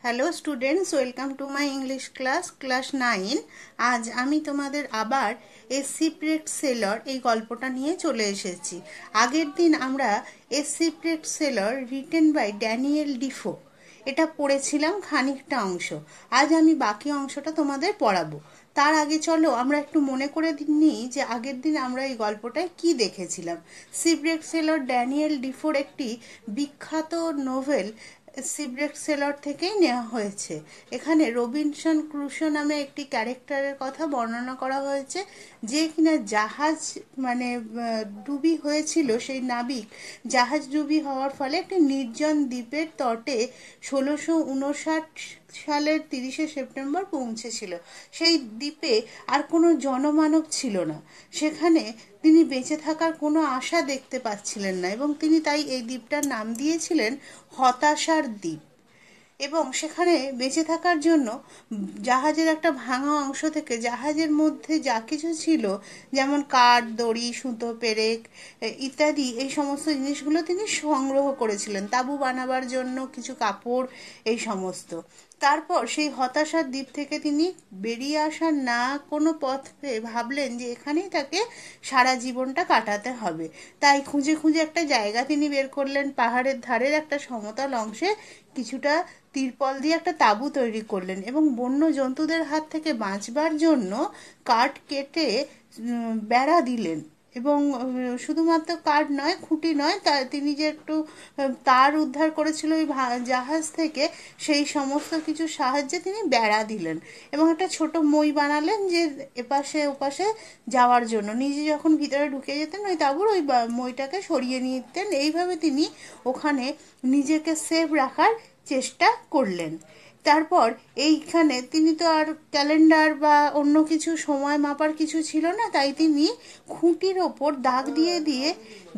Hello students, welcome to my English class 9। আজ আমি তোমাদের আবার এ সিপ্রেট সেলর এই গল্পটা নিয়ে চলে এসেছি। আগের দিন আমরা a shipwrecked sailor written by Daniel Defoe এটা পড়েছিলাম খানিকটা অংশ। আজ আমি বাকি অংশটা তোমাদের পড়াবো। তার আগে চলো আমরা একটু মনে করে নিই যে আগের দিন আমরা এই গল্পটায় কি দেখেছিলাম। সিপ্রেট সেলর ড্যানিয়েল ডিফোর একটি বিখ্যাত নোভেল সিপ্রেট সেলর থেকেই নেওয়া হয়েছে। এখানে রবিনসন ক্রুশো নামে একটি ক্যারেক্টারের কথা বর্ণনা করা হয়েছে, যে কিনা জাহাজ ডুবি হয়েছিল। সেই নাবিক জাহাজ ডুবি হওয়ার ফলে একটি নির্জন দ্বীপের তটে 1659 সালের 30শে সেপ্টেম্বর পৌঁছেছিল। সেই দ্বীপে আর কোনো জনমানব ছিল না। সেখানে তিনি বেঁচে থাকার কোনো আশা দেখতে পাচ্ছিলেন না এবং তিনি তাই এই দ্বীপটার নাম দিয়েছিলেন হতাশার দ্বীপ। এবং সেখানে বেঁচে থাকার জন্য জাহাজের একটা ভাঙা অংশ থেকে জাহাজের মধ্যে যা কিছু ছিল, যেমন কাঠ, দড়ি, সুতো, পেরেক ইত্যাদি, এই সমস্ত জিনিসগুলো তিনি সংগ্রহ করেছিলেন। তাঁবু বানাবার জন্য কিছু কাপড়, এই সমস্ত। তারপর সেই হতাশার দ্বীপ থেকে তিনি বেরিয়ে আসার না কোনো পথ পেয়ে ভাবলেন যে এখানেই তাকে সারা জীবনটা কাটাতে হবে। তাই খুঁজে খুঁজে একটা জায়গা তিনি বের করলেন। পাহাড়ের ধারের একটা সমতল অংশে কিছুটা তিরপল দিয়ে একটা তাঁবু তৈরি করলেন এবং বন্য জন্তুদের হাত থেকে বাঁচবার জন্য কাঠ কেটে বেড়া দিলেন। এবং শুধুমাত্র কাঠ নয়, খুঁটি নয়, তিনি যে একটু তার উদ্ধার করেছিল ওই জাহাজ থেকে, সেই সমস্ত কিছু সাহায্যে তিনি বেড়া দিলেন এবং একটা ছোট মই বানালেন যে এপাশে ওপাশে যাওয়ার জন্য। নিজে যখন ভিতরে ঢুকে যেতেন ওই তাঁবুর, ওই মইটাকে সরিয়ে নিতেন। এইভাবে তিনি ওখানে নিজেকে সেফ রাখার চেষ্টা করলেন। তারপর এইখানে তিনি তো আর ক্যালেন্ডার বা অন্য কিছু সময় মাপার কিছু ছিল না, তাই তিনি খুঁটির ওপর দাগ দিয়ে দিয়ে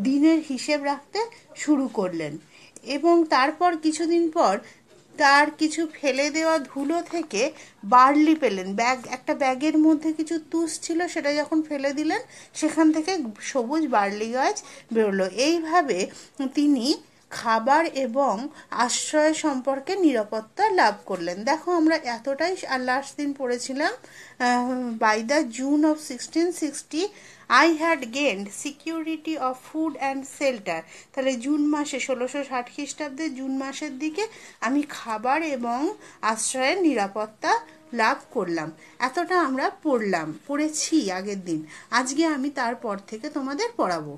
দিনের হিসেব রাখতে শুরু করলেন। এবং তারপর কিছুদিন পর তার কিছু ফেলে দেওয়া ধুলো থেকে বার্লি পেলেন। একটা ব্যাগের মধ্যে কিছু তুষ ছিল, সেটা যখন ফেলে দিলেন সেখান থেকে সবুজ বার্লি গাছ বেরোলো। এইভাবে তিনি খাবার এবং আশ্রয় সম্পর্কে নিরাপত্তা লাভ করলেন। দেখো, আমরা এতটাই লাস্ট দিন পড়েছিলাম, by the June of 1660 I had gained security of food and shelter। তাহলে জুন মাসে 1660 খ্রিস্টাব্দে জুন মাসের দিকে আমি খাবার এবং আশ্রয়ের নিরাপত্তা লাভ করলাম। এতটা আমরা পড়েছি আগের দিন। আজকে আমি তারপর থেকে তোমাদের পড়াবো।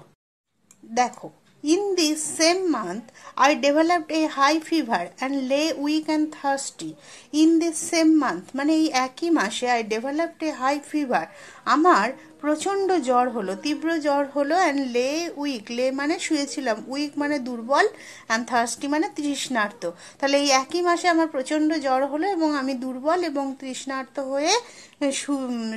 দেখো, in this same month I developed a high fever and lay weak and thirsty। in this same month মানে এই একই মাসে I developed a high fever, আমার প্রচণ্ড জ্বর হলো, তীব্র জ্বর হলো। অ্যান্ড লে উইক, লে মানে শুয়েছিলাম, উইক মানে দুর্বল, অ্যান্ড থার্স্টি মানে তৃষ্ণার্ত। তাহলে এই একই মাসে আমার প্রচণ্ড জ্বর হলো এবং আমি দুর্বল এবং তৃষ্ণার্ত হয়ে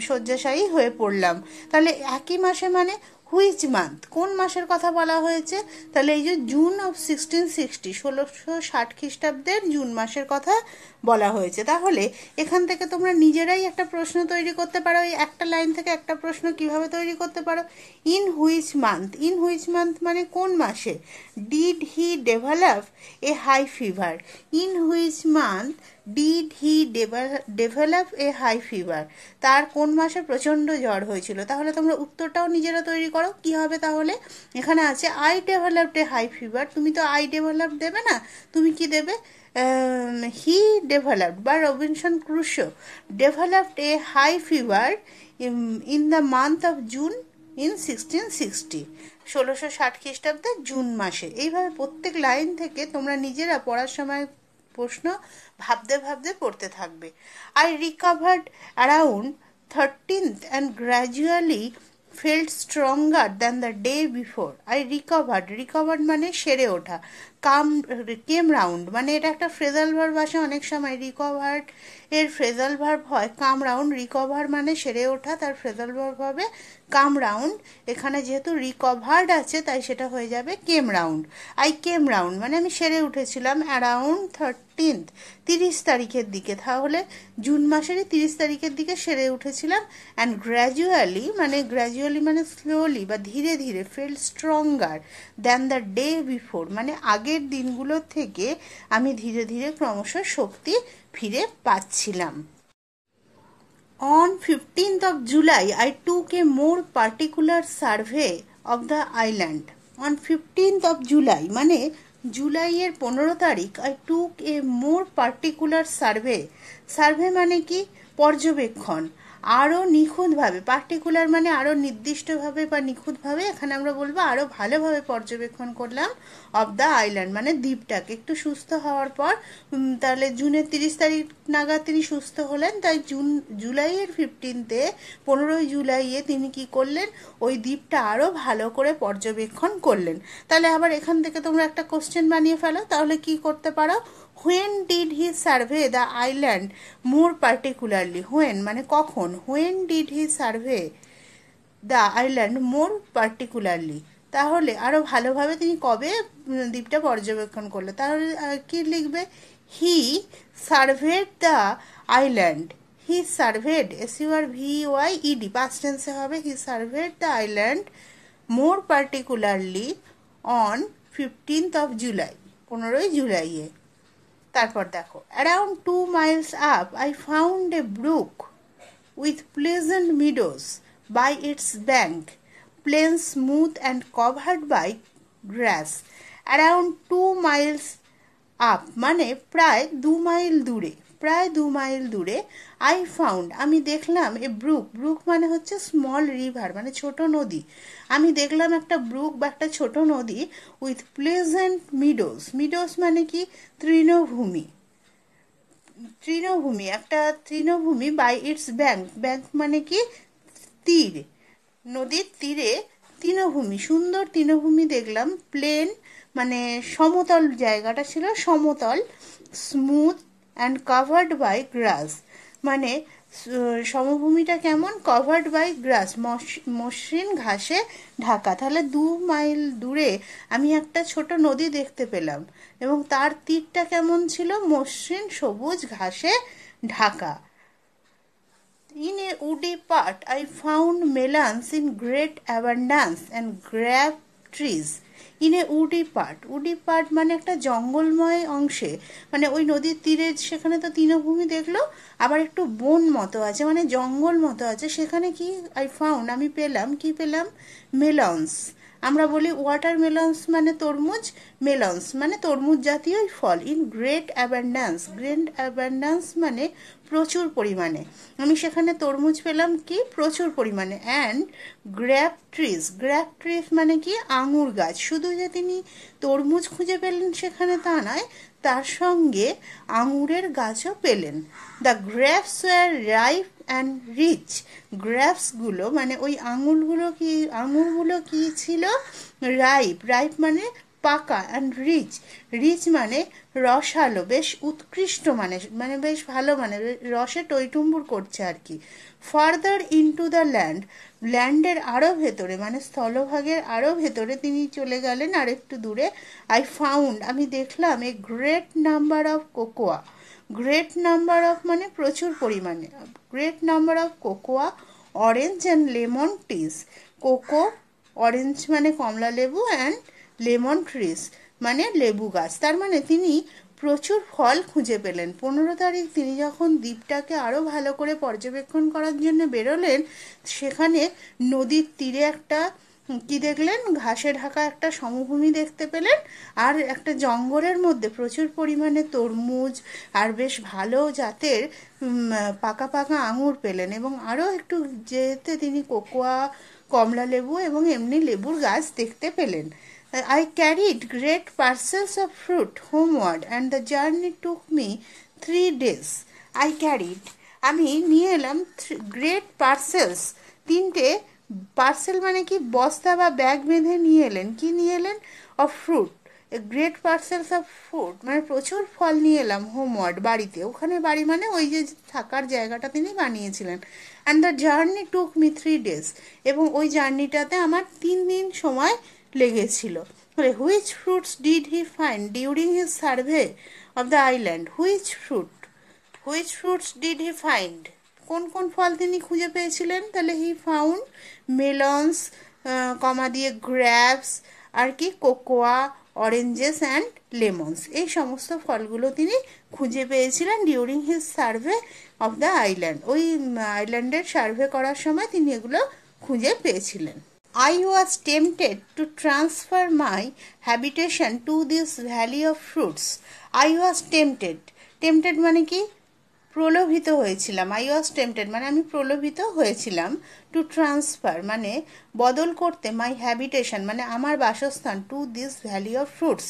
শয্যাশায়ী হয়ে পড়লাম। তাহলে একই মাসে মানে হুইচ মান্থ, কোন মাসের কথা বলা হয়েছে? তাহলে এই যে জুন অফ 1660, 1660 খ্রিস্টাব্দের জুন মাসের কথা বলা হয়েছে। তাহলে এখান থেকে তোমরা নিজেরাই একটা প্রশ্ন তৈরি করতে পারো। এই একটা লাইন থেকে একটা প্রশ্ন কিভাবে তৈরি করতে পারো? In which month, in which month মানে কোন মাসে? Did he develop a high fever, in which month did he develop a high fever, তার কোন মাসে প্রচণ্ড জ্বর হয়েছিল। তাহলে তোমরা উত্তরটাও নিজেরা তৈরি করো। কি হবে তাহলে? এখানে আছে I developed a high fever, তুমি তো আই ডেভেলপ দেবে না, তুমি কি দেবে? হি ডেভেলপড বা Robinson Crusoe developed a high fever in the month of June in 1660, 1660 খ্রিস্টাব্দের জুন মাসে। এইভাবে প্রত্যেক লাইন থেকে তোমরা নিজেরা পড়ার সময় প্রশ্ন ভাবতে ভাবতে পড়তে থাকবে। I recovered around 13th and gradually felt stronger than the day before। I recovered মানে সেরে ওঠা। কেম রাউন্ড মানে এটা একটা ফ্রেজাল ভার্ব আসে অনেক সময়। রিকভার্ড এর ফ্রেজাল ভার্ব হয় কাম রাউন্ড। রিকভার মানে সেরে ওঠা, তার ফ্রেজাল ভার্ব হবে কাম রাউন্ড। এখানে যেহেতু রিকভার্ড আছে তাই সেটা হয়ে যাবে কেম রাউন্ড। আই কেম রাউন্ড মানে আমি সেরে উঠেছিলাম অ্যারাউন্ড 13th, 30 তারিখের দিকে। তাহলে জুন মাসেরই 30 তারিখের দিকে সেরে উঠেছিলাম। অ্যান্ড গ্র্যাজুয়ালি মানে স্লোলি বা ধীরে ধীরে, fail stronger than the day before মানে আগের আগের দিনগুলোর থেকে আমি ধীরে ধীরে ক্রমশ শক্তি ফিরে পাচ্ছিলাম। On 15th of July, I took a more particular survey of the island. On 15th of July, মানে জুলাইয়ের 15 তারিখ, I took a more particular survey. Survey মানে কি? পর্যবেক্ষণ। আরও নিখুঁতভাবে, পার্টিকুলার মানে আরও নির্দিষ্টভাবে বা নিখুঁতভাবে, এখানে আমরা বলবো আরও ভালোভাবে পর্যবেক্ষণ করলাম অফ দ্য আইল্যান্ড, মানে দ্বীপটাকে। একটু সুস্থ হওয়ার পর তাহলে জুনের 30 তারিখ নাগাদ তিনি সুস্থ হলেন, তাই জুলাইয়ের 15-তে 15 জুলাইয়ে তিনি কি করলেন? ওই দ্বীপটা আরও ভালো করে পর্যবেক্ষণ করলেন। তাহলে আবার এখান থেকে তোমরা একটা কোশ্চেন বানিয়ে ফেলো, তাহলে কি করতে পারো? When did he survey the island more particularly? When মানে কখন? When did he survey the island more particularly? তাহলে আরও ভালোভাবে তিনি কবে দ্বীপটা পর্যবেক্ষণ করলো? তাহলে কি লিখবে? He surveyed the island. He surveyed, SURVEYED, past টেন্সে হবে। He surveyed the island more particularly on 15th of July, 15 জুলাইয়ে। তারপর দেখো, around 2 miles up I found a brook with pleasant meadows by its bank, plain smooth and covered by grass. Around 2 miles up মানে প্রায় 2 mile দূরে, প্রায় 2 mile দূরে। I found আমি দেখলাম, এ ব্রুক, ব্রুক মানে হচ্ছে স্মল রিভার, মানে ছোট নদী। আমি দেখলাম একটা ব্রুক বা একটা ছোট নদী উইথ প্লেজেন্ট মিডোস। মিডোস মানে কি? তৃণভূমি, তৃণভূমি, একটা তৃণভূমি। বাই ইটস ব্যাঙ্ক, ব্যাঙ্ক মানে কি? তীর, নদীর তীরে তৃণভূমি, সুন্দর তৃণভূমি দেখলাম। প্লেন মানে সমতল, জায়গাটা ছিল সমতল। স্মুথ অ্যান্ড কাভার্ড বাই গ্রাস মানে সমভূমিটা কেমন? কভার্ড বাই গ্রাস, মসৃণ ঘাসে ঢাকা। তাহলে 2 মাইল দূরে আমি একটা ছোট নদী দেখতে পেলাম এবং তার তীরটা কেমন ছিল? মসৃণ সবুজ ঘাসে Dhaka. In a woody part, I found melons in great abundance and grape trees. In a woody part, woody part মানে একটা জঙ্গলময় অংশে, মানে ওই নদীর তীরে, সেখানে তো তৃণভূমি দেখলো, আবার একটু বন মতো আছে, মানে জঙ্গল মতো আছে। সেখানে কি আই ফাউন্ড আমি পেলাম, কি পেলাম? মেলন্স। আমরা বলি ওয়াটার মেলন্স মানে তরমুজ, মেলন্স মানে তরমুজ জাতীয় ফল। In great abundance, great abundance মানে প্রচুর পরিমাণে। আমি সেখানে তরমুজ পেলাম কি? প্রচুর পরিমাণে। And grab trees, grab trees মানে কি? আঙুর গাছ। শুধু যে তিনি তরমুজ খুঁজে পেলেন সেখানে তা নয়, তার সঙ্গে আঙুরের গাছও পেলেন। The grapes were ripe and rich, গ্র্যাপসগুলো মানে ওই আঙুরগুলো কি ছিল? রাইপ, রাইপ মানে পাকা, অ্যান্ড রিচ, রিচ মানে রসালো, বেশ উৎকৃষ্ট, মানে বেশ ভালো, মানে রসে টইটুম্বুর করছে আর কি। ফার্দার ইনটু দ্য ল্যান্ড, ল্যান্ডের আরও ভেতরে মানে স্থলভাগের আরও ভেতরে তিনি চলে গেলেন আর একটু দূরে। আই ফাউন্ড আমি দেখলাম a great number of cocoa, great number of মানে প্রচুর পরিমাণে, great number of cocoa, orange and lemon trees. Cocoa, orange মানে কমলা লেবু, অ্যান্ড লেমন ট্রিস মানে লেবু গাছ। তার মানে তিনি প্রচুর ফল খুঁজে পেলেন। 15 তারিখ তিনি যখন দ্বীপটাকে আরও ভালো করে পর্যবেক্ষণ করার জন্য বেরোলেন, সেখানে নদীর তীরে একটা কি দেখলেন? ঘাসে ঢাকা একটা সমভূমি দেখতে পেলেন, আর একটা জঙ্গলের মধ্যে প্রচুর পরিমাণে তরমুজ আর বেশ ভালো জাতের পাকা পাকা আঙুর পেলেন, এবং আরও একটু যেতে তিনি কোকোয়া, কমলা লেবু এবং এমনি লেবুর গাছ দেখতে পেলেন। I carried great parcels of fruit homeward and the journey took me 3 days. I carried আমি নিয়ে এলাম গ্রেট পার্সেলস, 3টে পার্সেল মানে কি? বস্তা বা ব্যাগ বেঁধে নিয়ে এলেন। কি নিয়ে এলেন? Of fruit, great parcels of fruit মানে প্রচুর ফল নিয়ে এলাম। হোমওয়ার্ড বাড়িতে, ওখানে বাড়ি মানে ওই যে থাকার জায়গাটা তিনি বানিয়েছিলেন। And the journey took me 3 days, এবং ওই জার্নিটাতে আমার 3 দিন সময় লেগেছিল। Which fruits did he find during his survey of the island? Which fruits did he find, কোন কোন ফল তিনি খুঁজে পেয়েছিলেন? তাহলে হি ফাউন্ড মেলন্স, কমা দিয়ে গ্র্যাপস, আর কি কোকোয়া, অরেঞ্জেস অ্যান্ড লেমনস, এই সমস্ত ফলগুলো তিনি খুঁজে পেয়েছিলেন during his survey of the island. ওই আইল্যান্ডের সার্ভে করার সময় তিনি এগুলো খুঁজে পেয়েছিলেন। I was tempted to transfer my habitation to this valley of fruits. I was tempted. Tempted মানে কি? প্রলোভিত হয়েছিলাম। আই ওয়াজ টেম্পটেড মানে আমি প্রলোভিত হয়েছিলাম। টু ট্রান্সফার মানে বদল করতে, মাই হ্যাবিটেশন মানে আমার বাসস্থান, to this valley of fruits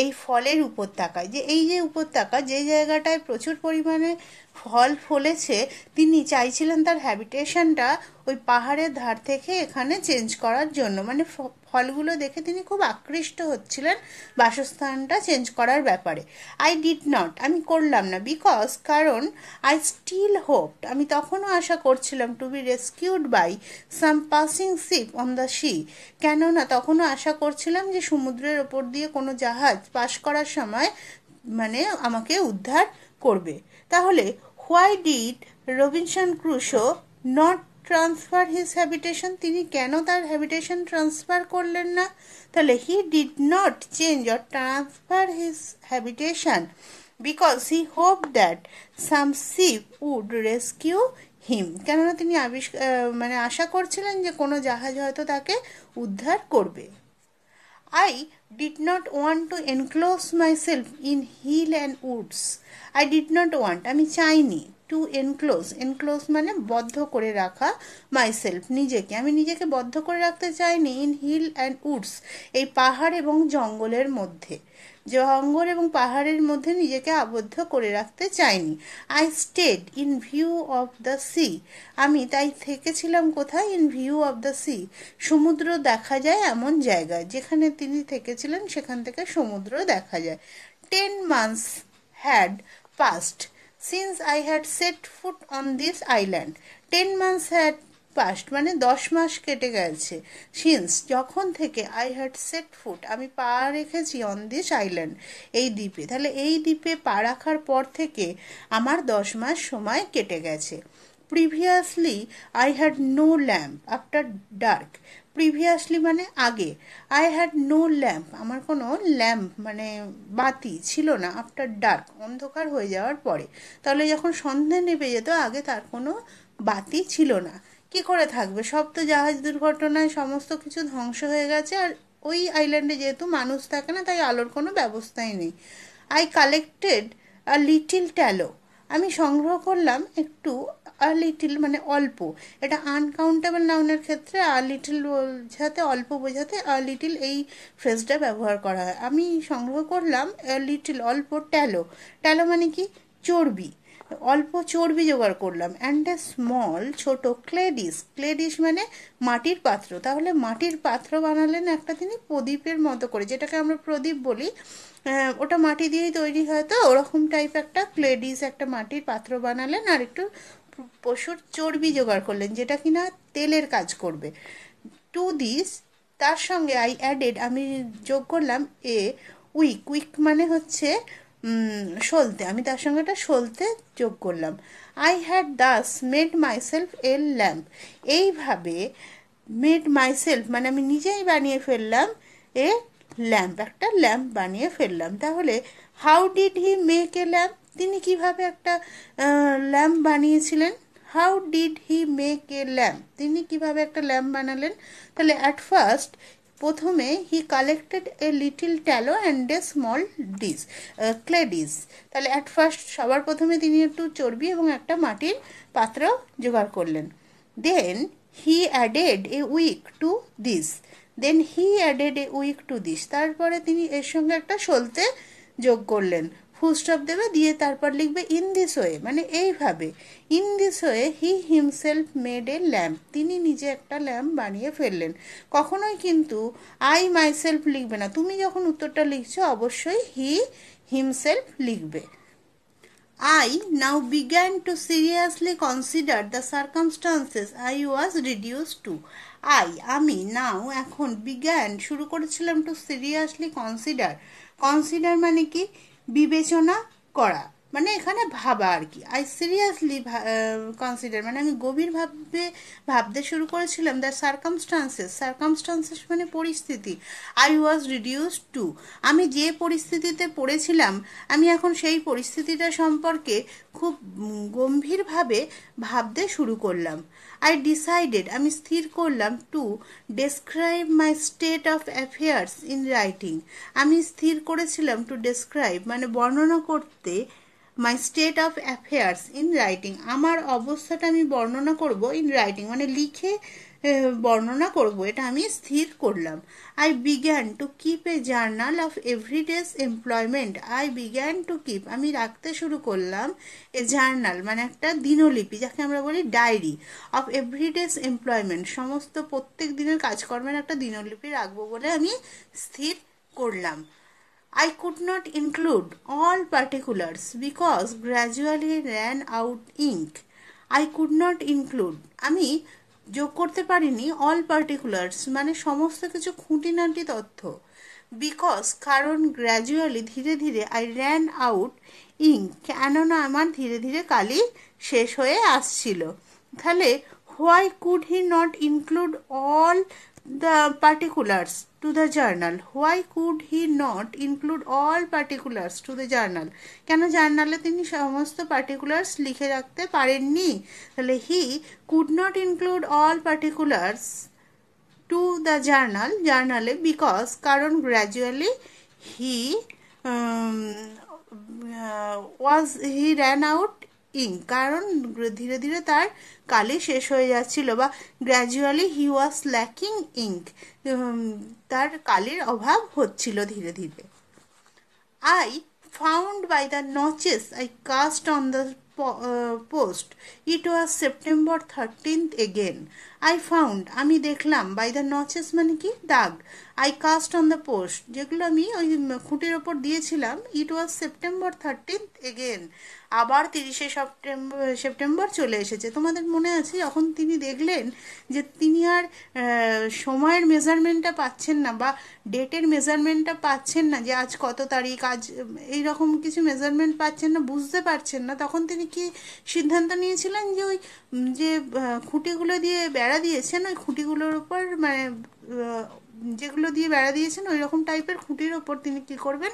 এই ফলের উপত্যকায়। যে এই যে উপত্যকা, যে জায়গাটায় প্রচুর পরিমাণে ফল ফলেছে, তিনি চাইছিলেন তার হ্যাবিটেশনটা ওই পাহাড়ের ধার থেকে এখানে চেঞ্জ করার জন্য। মানে ফলগুলো দেখে তিনি খুব আকৃষ্ট হচ্ছিলেন বাসস্থানটা চেঞ্জ করার ব্যাপারে। আই ডিড নট আমি করলাম না, বিকজ কারণ আই স্টিল হোপড আমি তখনও আশা করছিলাম, to be rescued by some passing ship on the sea কেননা তখনও আশা করছিলাম যে সমুদ্রের ওপর দিয়ে কোনো জাহাজ পাস করার সময় মানে আমাকে উদ্ধার করবে। তাহলে why did Robinson Crusoe not transfer his habitation, তিনি কেন তার হ্যাবিটেশন ট্রান্সফার করলেন না? তাহলে he did not change or transfer his habitation because he hope that some ship would rescue him, কেননা তিনি মানে আশা করছিলেন যে কোনো জাহাজ হয়তো তাকে উদ্ধার করবে। I did not want to enclose myself in hill and woods. I did not want আমি চাইনি, টু এনক্লোজ মানে বদ্ধ করে রাখা, মাইসেলফ নিজেকে আমি নিজেকে বদ্ধ করে রাখতে চাইনি, ইন হিল অ্যান্ড উডস এই পাহাড় এবং জঙ্গলের মধ্যে, জঙ্গল এবং পাহাড়ের মধ্যে নিজেকে আবদ্ধ করে রাখতে চাইনি। I stayed in view of the sea আমি তাই থেকেছিলাম কোথায়? In view of the sea সমুদ্র দেখা যায় এমন জায়গায়, যেখানে তিনি থেকেছিলেন সেখান থেকে সমুদ্র দেখা যায়। 10 months had passed since I had set foot on this island. 10 months had passed মানে 10 মাস কেটে গেছে। সিন্স যখন থেকে, আই হ্যাড সেট ফুট আমি পা রেখেছি, অন দিস আইল্যান্ড এই দ্বীপে, তাহলে এই দ্বীপে পা রাখার পর থেকে আমার 10 মাস সময় কেটে গেছে। Previously I had no lamp after dark, previously মানে আগে, আই হ্যাড নো ল্যাম্প আমার কোনো ল্যাম্প মানে বাতি ছিল না, আফটার ডার্ক অন্ধকার হয়ে যাওয়ার পরে, তাহলে যখন সন্ধে নেমে যেত আগে তার কোনো বাতি ছিল না। কি করে থাকবে? সব তো জাহাজ দুর্ঘটনায় সমস্ত কিছু ধ্বংস হয়ে গেছে, আর ওই আইল্যান্ডে যেহেতু মানুষ থাকে না তাই আলোর কোনো ব্যবস্থাই নেই। I collected a little tallow আমি সংগ্রহ করলাম একটু, আ লিটিল মানে অল্প, এটা আনকাউন্টেবল নাউনের ক্ষেত্রে আ লিটিল বোঝাতে, অল্প বোঝাতে আ লিটিল এই ফ্রেজটা ব্যবহার করা হয়। আমি সংগ্রহ করলাম লিটিল অল্প ট্যালো, ট্যালো মানে কি? চর্বি, অল্প চর্বি জোগাড় করলাম। অ্যান্ড এ স্মল ছোট ক্লে ডিশ মানে মাটির পাত্র, তাহলে মাটির পাত্র বানালেন একটা তিনি প্রদীপের মতো করে, যেটাকে আমরা প্রদীপ বলি, ওটা মাটি দিয়েই তৈরি হয়, তো ওরকম টাইপ একটা ক্লে ডিশ একটা মাটির পাত্র বানালেন, আর একটু পশুর চর্বি জোগাড় করলেন যেটা কিনা তেলের কাজ করবে। টু দিস তার সঙ্গে আই অ্যাডেড আমি যোগ করলাম এ উইক মানে হচ্ছে সলতে, আমি তার সঙ্গে একটা সলতে যোগ করলাম। I had Das made myself A lamp, এইভাবে মেড মাইসেলফ মানে আমি নিজেই বানিয়ে ফেললাম এ ল্যাম্প, একটা ল্যাম্প বানিয়ে ফেললাম। তাহলে how did he make a lamp, তিনি কিভাবে একটা ল্যাম্প বানিয়েছিলেন? How did he make a lamp, তিনি কিভাবে একটা ল্যাম্প বানালেন? তাহলে অ্যাট ফার্স্ট প্রথমে he collected a little tallow and a small dish clay dish, তাহলে অ্যাট ফার্স্ট সবার প্রথমে তিনি একটু চর্বি এবং একটা মাটির পাত্র জোগাড় করলেন। Then he added a wick to this, তারপরে তিনি এর সঙ্গে একটা সলতে যোগ করলেন, ফুল স্টপ দেবে, দিয়ে তারপর লিখবে ইন দিস ওয়ে মানে এইভাবে, in this way he himself made a lamp, তিনি নিজে একটা ল্যাম্প বানিয়ে ফেললেন। কখনোই কিন্তু আই মাইসেলফ লিখবে না, তুমি যখন উত্তরটা লিখছো অবশ্যই হি হিমসেলফ লিখবে। I now began to seriously consider the circumstances I was reduced to. আমি now এখন began শুরু করেছিলাম to seriously consider মানে কি? বিবেচনা করা, মানে এখানে ভাবা আর কি। আই সিরিয়াসলি কনসিডার মানে আমি গভীরভাবে ভাবতে শুরু করেছিলাম দ্য সার্কামস্টান্সেস মানে পরিস্থিতি। আই ওয়াজ রিডিউসড টু, আমি যে পরিস্থিতিতে পড়েছিলাম আমি এখন সেই পরিস্থিতিটা সম্পর্কে খুব গম্ভীরভাবে ভাবতে শুরু করলাম। আই ডিসাইডেড, আমি স্থির করলাম to describe my state of affairs in writing. আমি স্থির করেছিলাম টু ডেসক্রাইব মানে বর্ণনা করতে মাই state of affairs in writing, আমার অবস্থাটা আমি বর্ণনা করব ইন রাইটিং মানে লিখে বর্ণনা করব, এটা আমি স্থির করলাম। I began to keep a journal of every day's employment. I began to keep আমি রাখতে শুরু করলাম এ জার্নাল মানে একটা দিনলিপি, যাকে আমরা বলি ডায়েরি, অফ এভরিডেজ এমপ্লয়মেন্ট সমস্ত প্রত্যেক দিনের কাজকর্মের একটা দিনলিপি রাখবো বলে আমি স্থির করলাম। I could not include all particulars because gradually ran out ink. I could not include আমি যোগ করতে পারিনি all particulars মানে সমস্ত কিছু খুঁটিনাটি তথ্য, বিকজ কারণ গ্র্যাজুয়ালি ধীরে ধীরে আই র্যান আউট ইঙ্ক কেননা আমার ধীরে ধীরে কালি শেষ হয়ে আসছিল। তাহলে why could he not include all the particulars to the journal? Why could he not include all particulars to the journal? কেন জার্নালে তিনি সমস্ত পার্টিকুলার্স লিখে রাখতে পারেননি? তাহলে he could not include all particulars to the জার্নালে বিকজ কারণ gradually he he ran out ink কারণ ধীরে ধীরে তার কালি শেষ হয়ে যাচ্ছিল, বা gradually he was lacking ink তার কালির অভাব হচ্ছিল ধীরে ধীরে। I found by the notches I cast on the post it was September 13th again. I found আমি দেখলাম, বাই দ্য নচেস মানে কি দাগ, I cast on the post যেগুলো আমি ওই খুঁটির ওপর দিয়েছিলাম, ইট ওয়াজ সেপ্টেম্বর 13th এগেন আবার 30শে সেপ্টেম্বর চলে এসেছে। তোমাদের মনে আছে যখন তিনি দেখলেন যে তিনি আর সময়ের মেজারমেন্টটা পাচ্ছেন না বা ডেটের মেজারমেন্টটা পাচ্ছেন না, যে আজ কত তারিখ, আজ এইরকম কিছু মেজারমেন্ট পাচ্ছেন না, বুঝতে পারছেন না, তখন তিনি কি সিদ্ধান্ত নিয়েছিলেন যে ওই যে খুঁটিগুলো দিয়ে বেড়া দিয়েছেন ওই খুঁটিগুলোর উপর মানে যেগুলো দিয়ে বেড়া দিয়েছেন ওই রকম টাইপের খুঁটির ওপর তিনি কি করবেন,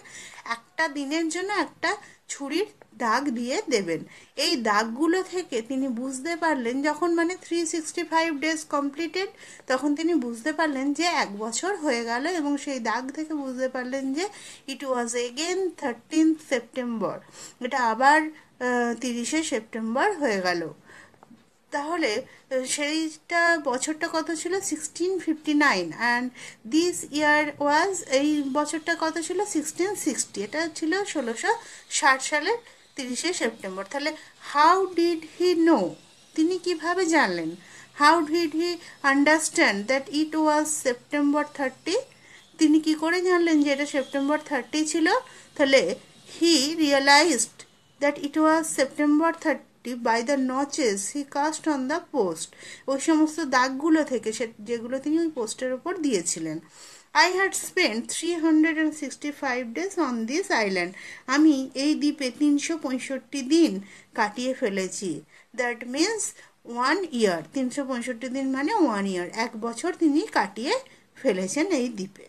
একটা দিনের জন্য একটা ছুরির দাগ দিয়ে দেবেন। এই দাগগুলো থেকে তিনি বুঝতে পারলেন যখন মানে 365 days কমপ্লিটেড, তখন তিনি বুঝতে পারলেন যে 1 বছর হয়ে গেল, এবং সেই দাগ থেকে বুঝতে পারলেন যে ইট ওয়াজ এগেন 13th সেপ্টেম্বর, এটা আবার 30শে সেপ্টেম্বর হয়ে গেল। তাহলে সেইটা বছরটা কত ছিল 1659 অ্যান্ড দিস ইয়ার ওয়াজ এই বছরটা কত ছিল 1660, এটা ছিল 1660 সালের 30শে সেপ্টেম্বর। তাহলে হাউ ডিড হি নো, তিনি কিভাবে জানলেন, how did he understand that it was September 30, তিনি কি করে জানলেন যে এটা সেপ্টেম্বর 30 ছিল? তাহলে he realised that it was September 30 by the notches he cast on the post, ওই সমস্ত দাগগুলো থেকে যেগুলো তিনি ওই পোস্টের উপর দিয়েছিলেন। I had spent 365 days on this island, আমি এই দ্বীপে 365 দিন কাটিয়ে ফেলেছি। দ্যাট মিনস 1 year, 365 দিন মানে 1 year, 1 বছর তিনি কাটিয়ে ফেলেছেন এই দ্বীপে।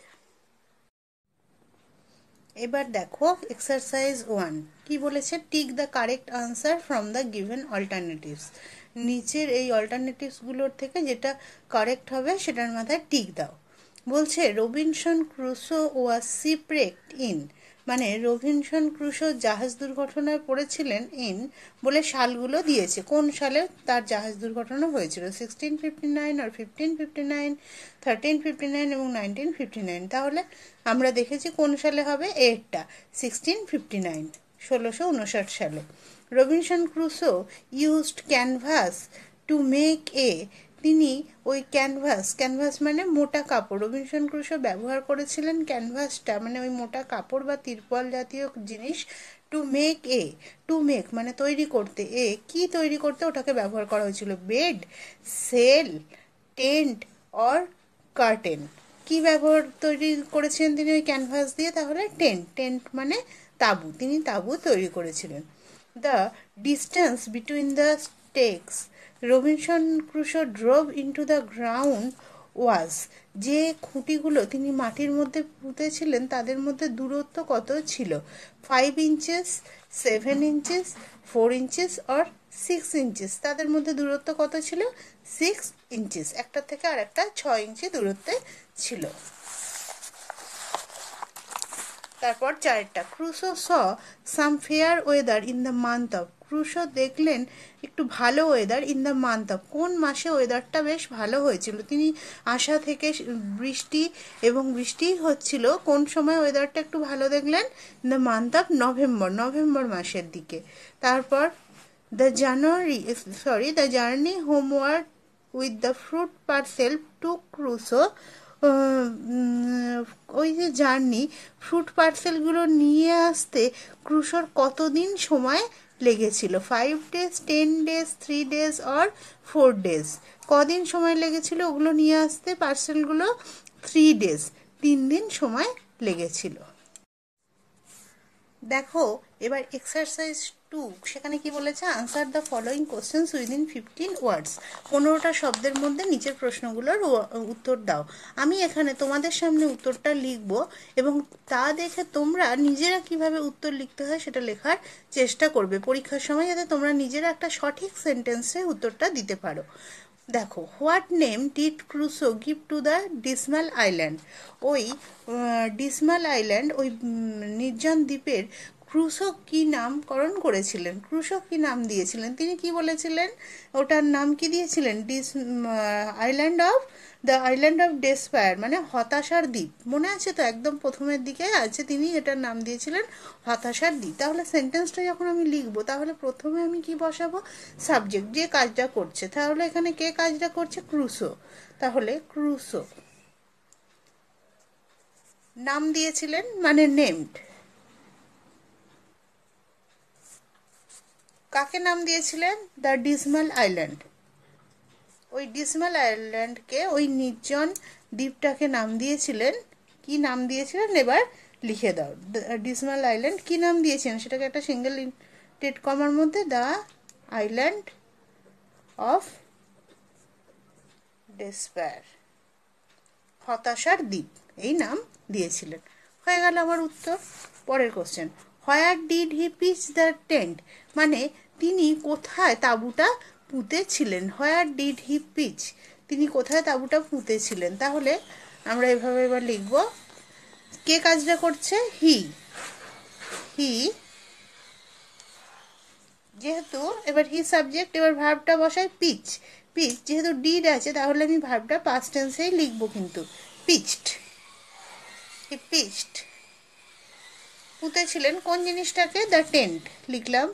এবার দেখো এক্সারসাইজ 1 কি বলেছে, tick the correct answer from the given alternatives, নিচের এই অল্টারনেটিভসগুলোর থেকে যেটা কারেক্ট হবে সেটার মাথায় টিক দাও। বলছে রবিনসন ক্রুসো ওয়াজ শিপরেকড ইন, মানে রবিনসন ক্রুসো জাহাজ দুর্ঘটনায় পড়েছিলেন ইন বলে সালগুলো দিয়েছে, কোন সালে তার জাহাজ দুর্ঘটনা হয়েছিল, 1659 আর 1559, 1359 এবং 1959। তাহলে আমরা দেখেছি কোন সালে হবে, এরটা 1659, 1659 সালে। Robinson Crusoe used canvas to make a, তিনি ওই ক্যানভাস মানে মোটা কাপড়, রবিনসন ক্রুসো ব্যবহার করেছিলেন ক্যানভাসটা মানে ওই মোটা কাপড় বা তিরপল জাতীয় জিনিস, টু মেক মানে তৈরি করতে, কি তৈরি করতে ওটাকে ব্যবহার করা হয়েছিল, bed, sail, tent or curtain, কি তৈরি করেছিলেন তিনি ওই ক্যানভাস দিয়ে, তাহলে টেন্ট মানে তাঁবু, তিনি তাঁবু তৈরি করেছিলেন। the distance between the stakes Robinson Crusoe drove into the ground was, যে খুঁটিগুলো তিনি মাটির মধ্যে পুঁতেছিলেন তাদের মধ্যে দূরত্ব কত ছিল? 5 inches, 7 inches, 4 inches or 6 inches? তাদের মধ্যে দূরত্ব কত ছিল? 6 inches। একটা থেকে আর একটা 6 ইঞ্চি দূরত্বে ছিল। তারপর চারটা, Crusoe saw some fair weather in the month of, Crusoe দেখলেন একটু ভালো weather in the month of, কোন মাসে ওয়েদারটা বেশ ভালো হয়েছিল? তিনি আশা থেকে বৃষ্টি এবং বৃষ্টি হচ্ছিল, কোন সময় ওয়েদারটা একটু ভালো দেখলেন? In the month of November, November মাসের দিকে। তারপর the journey হোমওয়ার্ড with the fruit parcel two Crusoe, ওই যে জার্নি, ফ্রুট পার্সেলগুলো নিয়ে আসতে ক্রুশোর কতদিন সময় লেগেছিল? 5 days, 10 days, 3 days or 4 days? কদিন সময় লেগেছিল ওগুলো নিয়ে আসতে পার্সেলগুলো? 3 days, 3 দিন সময় লেগেছিল। দেখো এবার এক্সারসাইজ 2, সেখানে কি বলেছে? Answer the following questions within 15 ওয়ার্ডস, 15টা শব্দের মধ্যে নিচের প্রশ্নগুলোর উত্তর দাও। আমি এখানে তোমাদের সামনে উত্তরটা লিখব এবং তা দেখে তোমরা নিজেরা কিভাবে উত্তর লিখতে হয় সেটা লেখার চেষ্টা করবে পরীক্ষার সময়, যাতে তোমরা নিজেরা একটা সঠিক সেন্টেন্সে উত্তরটা দিতে পারো। দেখো, what name did Crusoe give to the dismal island, ওই ডিসমাল আইল্যান্ড, ওই নির্জন দ্বীপের ক্রুসো কি নামকরণ করেছিলেন? ক্রুসো কি নাম দিয়েছিলেন? তিনি কি বলেছিলেন? ওটার নাম কি দিয়েছিলেন? Island of the island of despair, মানে হতাশার দ্বীপ। মনে আছে তো, একদম প্রথমের দিকে আছে, তিনি এটার নাম দিয়েছিলেন হতাশার দ্বীপ। তাহলে সেন্টেন্সটা যখন আমি লিখবো তাহলে প্রথমে আমি কি বসাবো? সাবজেক্ট, যে কাজটা করছে। তাহলে এখানে কে কাজটা করছে? ক্রুসো। তাহলে ক্রুসো নাম দিয়েছিলেন মানে নেমড। কাকে নাম দিয়েছিলেন? The dismal island. ওই ডিসমাল আইল্যান্ডকে, ওই নির্জন দ্বীপটাকে নাম দিয়েছিলেন, কি নাম দিয়েছিলেন? এবার লিখে দাও। ডিসমাল আইল্যান্ড কি নাম দিয়েছিলেন সেটাকে একটা সিঙ্গেল ইনভার্টেড কমার মধ্যে দ্য আইল্যান্ড অফ ডেসপায়ার, হতাশার দ্বীপ, এই নাম দিয়েছিলেন। হয়ে গেল আমার উত্তর। পরের question, where did he pitch the tent, মানে তিনি কোথায় তাঁবুটা পুঁতেছিলেন? হোয়ার ডিড হি পিচ, তিনি কোথায় তাঁবুটা পুঁতেছিলেন? তাহলে আমরা এভাবে এবার লিখব, কে কাজটা করছে? হি। হি, যেহেতু এবার হি সাবজেক্ট, এবার ভার্বটা বসাই পিচ। পিচ যেহেতু ডিড আছে তাহলে আমি ভার্বটা পাস্ট টেন্সেই লিখবো, কিন্তু পিচড। হি পিচড, পুঁতেছিলেন কোন জিনিসটাকে? দ্য টেন্ট লিখলাম।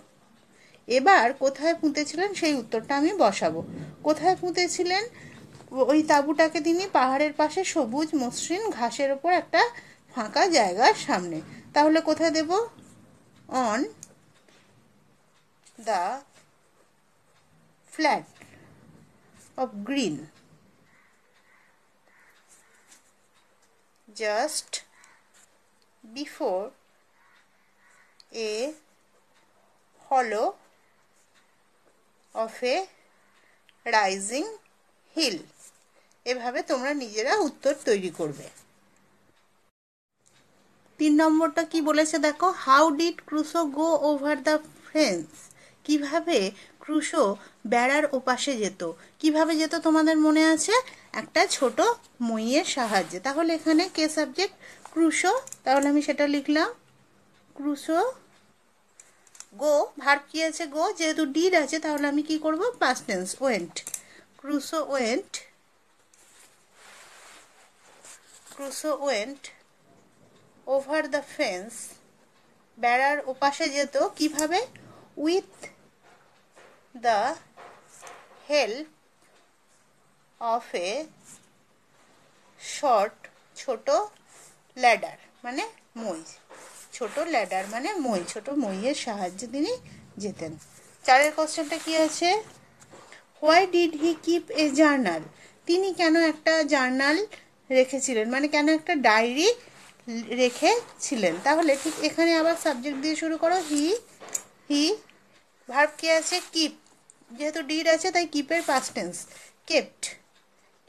এবার কোথায় পুঁতেছিলেন সেই উত্তরটা আমি বসাবো। কোথায় পুঁতেছিলেন? ওই তাঁবুটাকে তিনি পাহাড়ের পাশে সবুজ মসৃণ ঘাসের ওপর একটা ফাঁকা জায়গার সামনে। তাহলে কোথায় দেব? On the flat of green, just before a hollow of a rising hill। এভাবে তোমরা নিজেরা উত্তর তৈরি করবে। 3 নম্বরটা কি বলেছে দেখো, how did Crusoe go over the fence, কিভাবে ক্রুসো বেড়ার ওপাশে যেত? কিভাবে যেত তোমাদের মনে আছে? একটা ছোট মইয়ের সাহায্যে। তাহলে এখানে কে সাবজেক্ট? ক্রুসো। তাহলে আমি সেটা লিখলাম, ক্রুসো গো, ভার্ব কি আছে? গো। যেহেতু ডিড আছে তাহলে আমি কি করব? Past tense, went. Crusoe went, Crusoe went over the fence, বেড়ার ওপাশে যেত কিভাবে? With the help of a short, ছোট ল্যাডার মানে মই, ছোট ল্যাডার মানে মই, ছোট মইয়ের সাহায্যে তিনি যেতেন। 4 কোশ্চেনটা কি আছে? Why did he keep a journal, তিনি কেন একটা জার্নাল রেখেছিলেন, মানে কেন একটা ডায়েরি রেখেছিলেন? তাহলে ঠিক এখানে আবার সাবজেক্ট দিয়ে শুরু করো, হি। হি ভার্ব কি আছে? কিপ, যেহেতু ডিড আছে তাই কিপের পাস্ট টেন্স। কেপ্ট,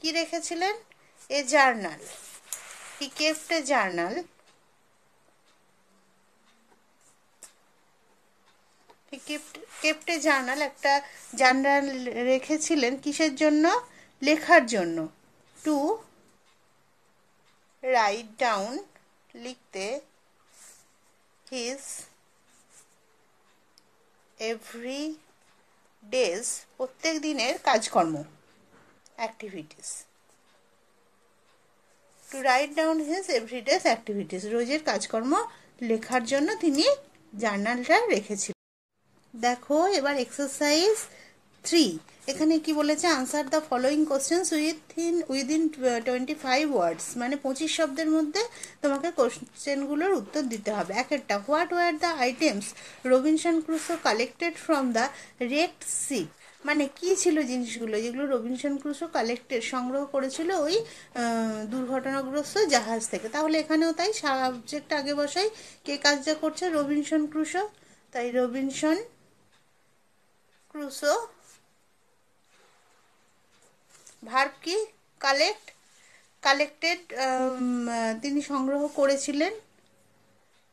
কি রেখেছিলেন? A journal, he kept a journal. Kept a journal, একটা জার্নাল রেখেছিলেন কিসের জন্য? লেখার জন্য। টু রাইট ডাউন, লিখতে, হিজ এভরি ডেজ, প্রত্যেক দিনের কাজকর্ম, activities. To write down his every day's activities, রোজের কাজকর্ম লেখার জন্য তিনি জার্নালটা রেখেছিলেন। দেখো এবার এক্সারসাইজ 3, এখানে কি বলেছে? Answer the following questions within 25 ওয়ার্ডস, মানে 25 শব্দের মধ্যে তোমাকে কোশ্চেনগুলোর উত্তর দিতে হবে। একটা, what were the items Robinson Crusoe collected from the wrecked ship, মানে কি ছিল জিনিসগুলো যেগুলো রবিনসন ক্রুসো সংগ্রহ করেছিল ওই দুর্ঘটনাগ্রস্ত জাহাজ থেকে। তাহলে এখানেও তাই, সাবজেক্ট আগে বসাই, কে কাজটা করছে? রবিনসন ক্রুসো, তাই রবিনসন ক্রুসো। ভার্ব কি? কালেক্ট, কালেক্টেড, তিনি সংগ্রহ করেছিলেন,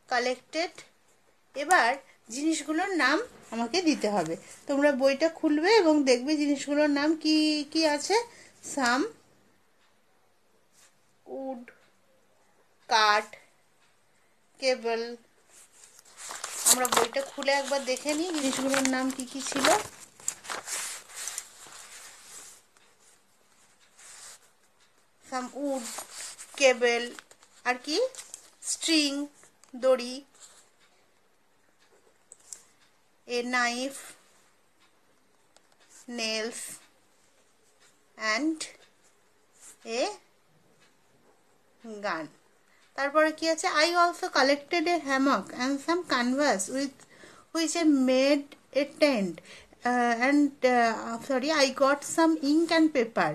কালেক্টেড। এবার জিনিসগুলোর নাম আমাকে দিতে হবে। তোমরা বইটা খুলবে এবং দেখবে জিনিসগুলোর নাম কি কি আছে। সাম উড, কাঠ, কেবল। আমরা বইটা খুলে একবার দেখে নিই জিনিসগুলোর নাম কি কি ছিল। সাম উড, কেবল, আর কি? স্ট্রিং, দড়ি, a knife, nails, and a gun. তারপরে কি আছে? I also collected a hammock and some canvas with which a made a tent and I got some ink and paper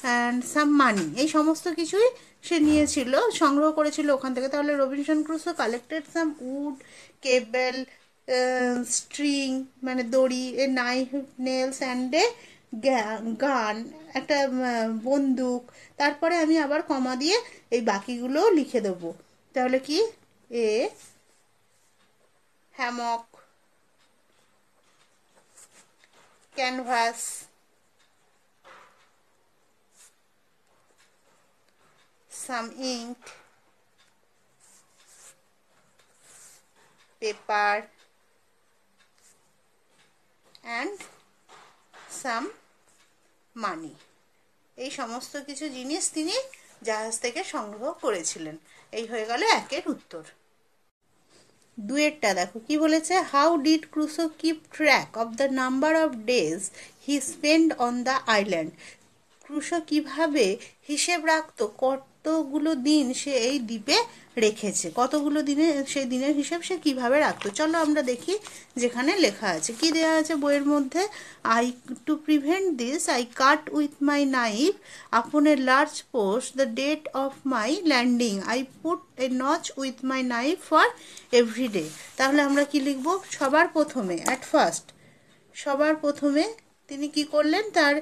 and some money. এই সমস্ত কিছুই সে নিয়েছিল, সংগ্রহ করেছিল ওখান থেকে। তাহলে Robinson Crusoe collected some wood, cable, string মানে দড়ি, a knife, nails and a gun, একটা বন্দুক। তারপরে আমি আবার কমা দিয়ে এই বাকিগুলো লিখে দেবো। তাহলে কি? A hammock, canvas, some ink, paper and some money. এই সমস্ত কিছু জিনিস তিনি জাহাজ থেকে সংগ্রহ করেছিলেন। এই হয়ে গেল একের উত্তর। দুয়েরটা দেখো কি বলেছে? How did Crusoe keep track of the number of days he spend on the island, Crusoe কিভাবে হিসেব রাখতো কতগুলো দিন সে এই দ্বীপে রেখেছে, কতগুলো দিনে সেই দিনের হিসেব সে কিভাবে রাখতো। চলো আমরা দেখি যেখানে লেখা আছে। কি দেওয়া আছে বইয়ের মধ্যে? To prevent this I cut with my knife upon a large post the date of my landing, I put a notch with my knife for every day. তাহলে আমরা কি লিখবো? সবার প্রথমে, অ্যাট ফার্স্ট, সবার প্রথমে তিনি কি করলেন? তার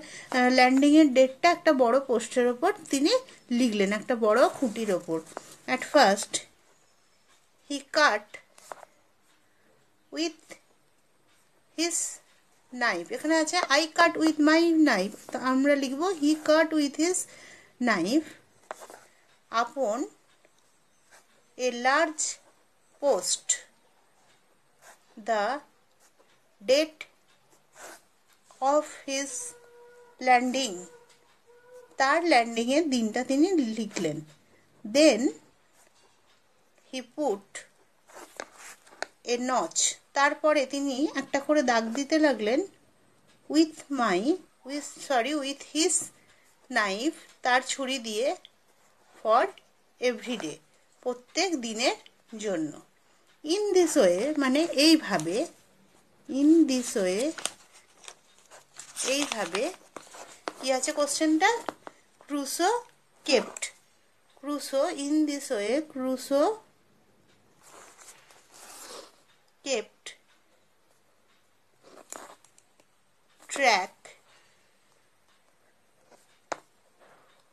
ল্যান্ডিংয়ের ডেটটা একটা বড় পোস্টের ওপর তিনি লিখলেন, একটা বড় খুঁটির ওপর। At first he cut with his knife, এখানে আছে I cut with my knife, তো আমরা লিখব he cut with his knife upon a large post the date of his landing, তার ল্যান্ডিংয়ের দিনটা তিনি লিখলেন। দেন হি পুট এ নচ, তারপরে তিনি একটা করে দাগ দিতে লাগলেন উইথ হিজ নাইফ, তার ছুরি দিয়ে, ফর এভরিডে, প্রত্যেক দিনের জন্য। ইন দিস ওয়ে মানে এইভাবে, ইন দিস ওয়ে এইভাবে কি আছে কোশ্চেনটা? Crusoe kept, Crusoe in this way Crusoe kept track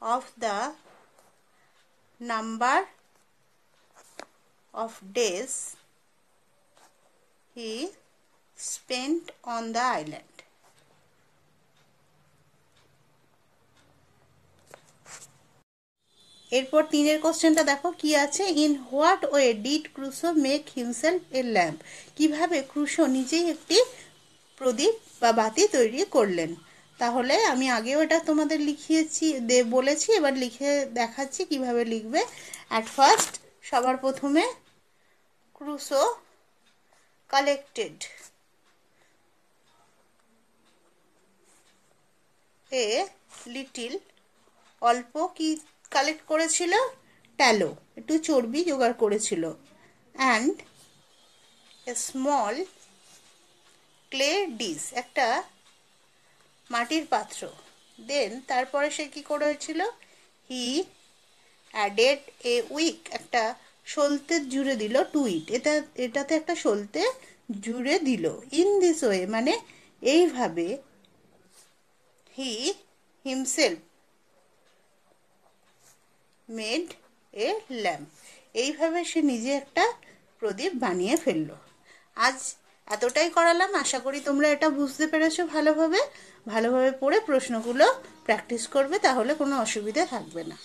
of the number of days he spent on the island. এরপর 3-এর কোশ্চেনটা দেখো কি আছে। In what way did Crusoe make himself a lamp? কিভাবে ক্রুসো নিজেই একটি প্রদীপ বা বাতি তৈরি করলেন? তাহলে আমি আগেও এটা তোমাদের লিখিয়েছি বলেছি, এবার লিখে দেখাচ্ছি কিভাবে লিখবে। অ্যাট ফার্স্ট, সবার প্রথমে ক্রুসো কালেক্টেড এ লিটিল, অল্প কি কালেক্ট করেছিল? ট্যালো, একটু চর্বি জোগাড় করেছিল। And a small clay dish, একটা মাটির পাত্র। দেন তারপরে সে কি করেছিল? হি অ্যাডেড এ উইক, একটা সলতে জুড়ে দিল, টু ইট, এটাতে একটা সলতে জুড়ে দিল। ইন দিস ওয়ে মানে এইভাবে, he himself made a lamp, এইভাবে সে নিজে একটা প্রদীপ বানিয়ে ফেললো। আজ এতটাই করালাম, আশা করি তোমরা এটা বুঝতে পেরেছো। ভালোভাবে পড়ে প্রশ্নগুলো প্র্যাকটিস করবে, তাহলে কোনো অসুবিধা থাকবে না।